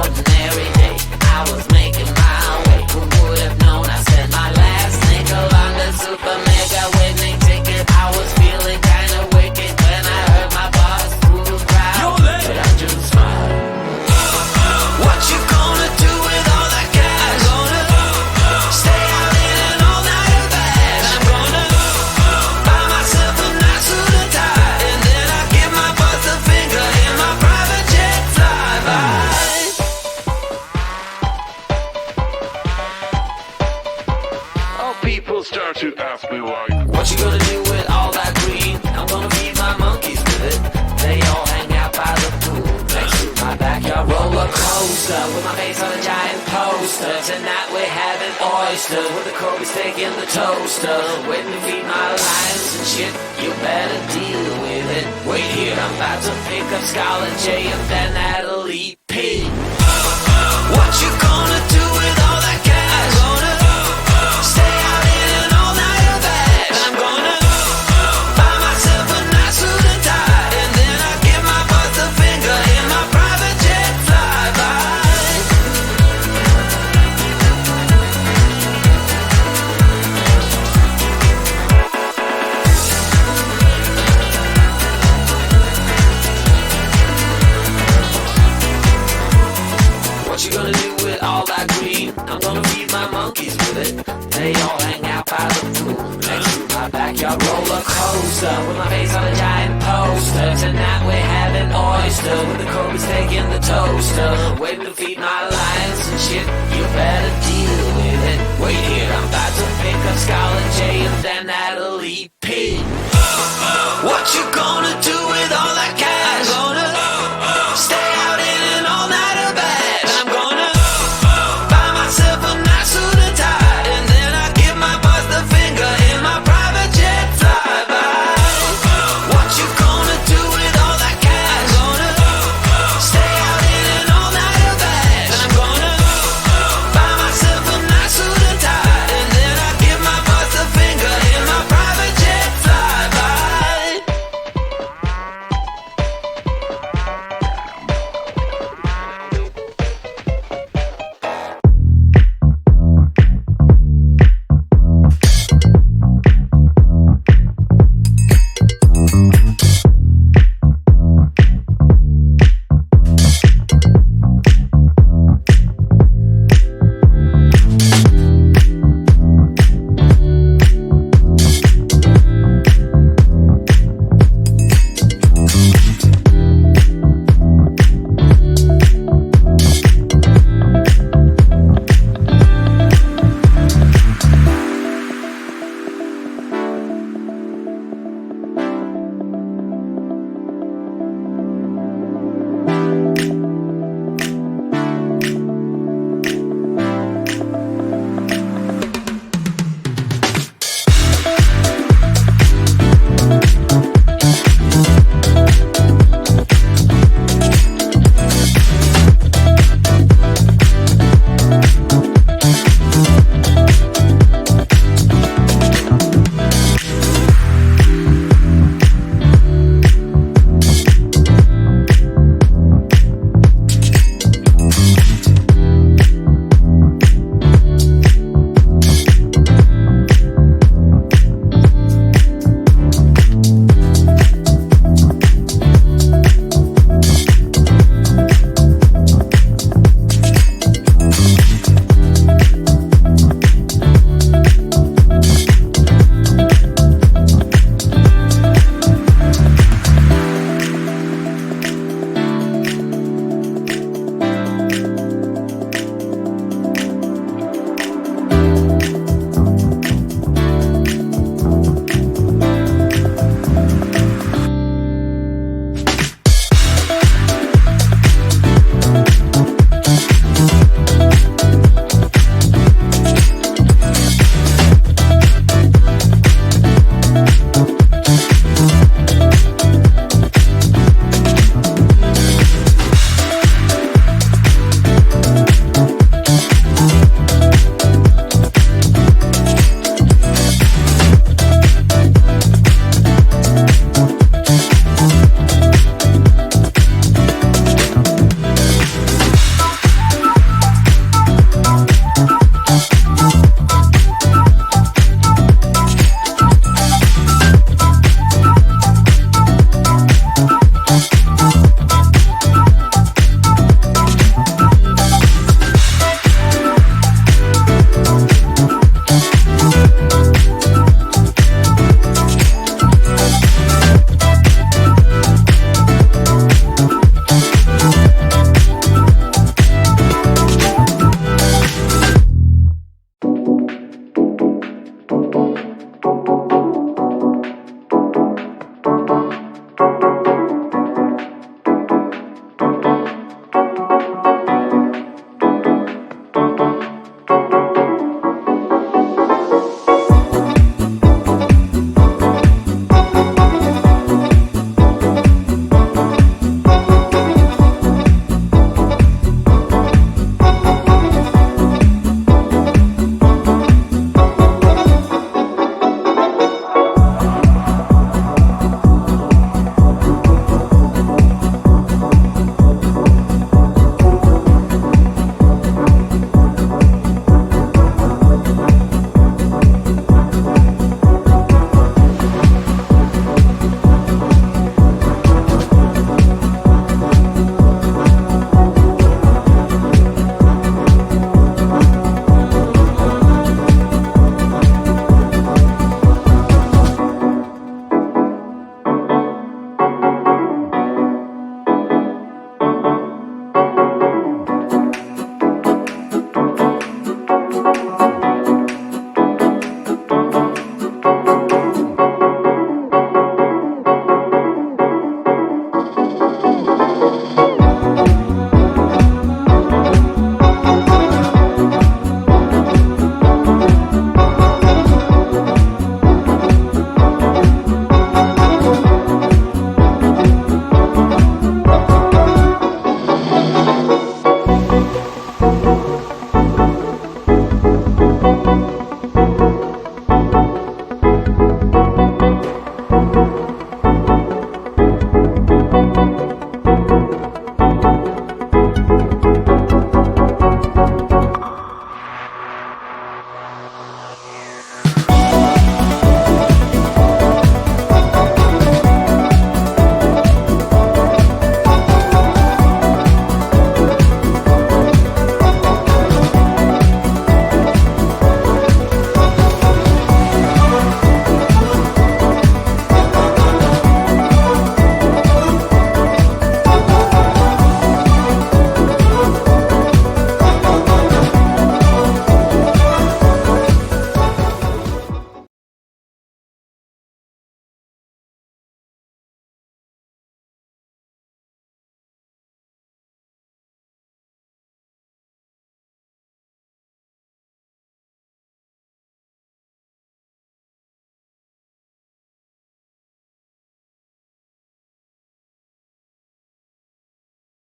ordinary day. I was making my way. Who would have known I spent my last nickel on the super mega winning ticket? I was feeling kinda wicked when I heard my boss through the crowd, but I just smiled. What you gonna do with all that cash? Gonna stay out in an all-nighter bash. I'm gonna buy myself a nice suit and tie, and then I give my boss the finger in my private jet flyby. People start to ask me like, what you gonna do with all that green? I'm gonna feed my monkeys with it. They all hang out by the pool next to my backyard roller coaster, with my face on a giant poster. Tonight we're having oysters with the Kobe steak in the toaster. Waiting to feed my lions and shit. You better deal with it. Wait here, I'm about to pick up Scarlet J and then Natalie P. What you gonna do with all that cash? Gonna stay out in an all-nighter bash. I'm gonna buy myself a nice suit and tie, and then I give my boss the finger in my private jet flyby. What you gonna do with all that green? I'm gonna feed my monkeys with it. They all hang out by the pool next to my backyard roller coaster, with my face on a giant poster. Tonight we're having oyster with the Kobe steak in the toaster. Waiting to feed my lions and shit. You better deal with it. Wait here, I'm about to pick up Scarlet J and then Natalie P. What you gonna do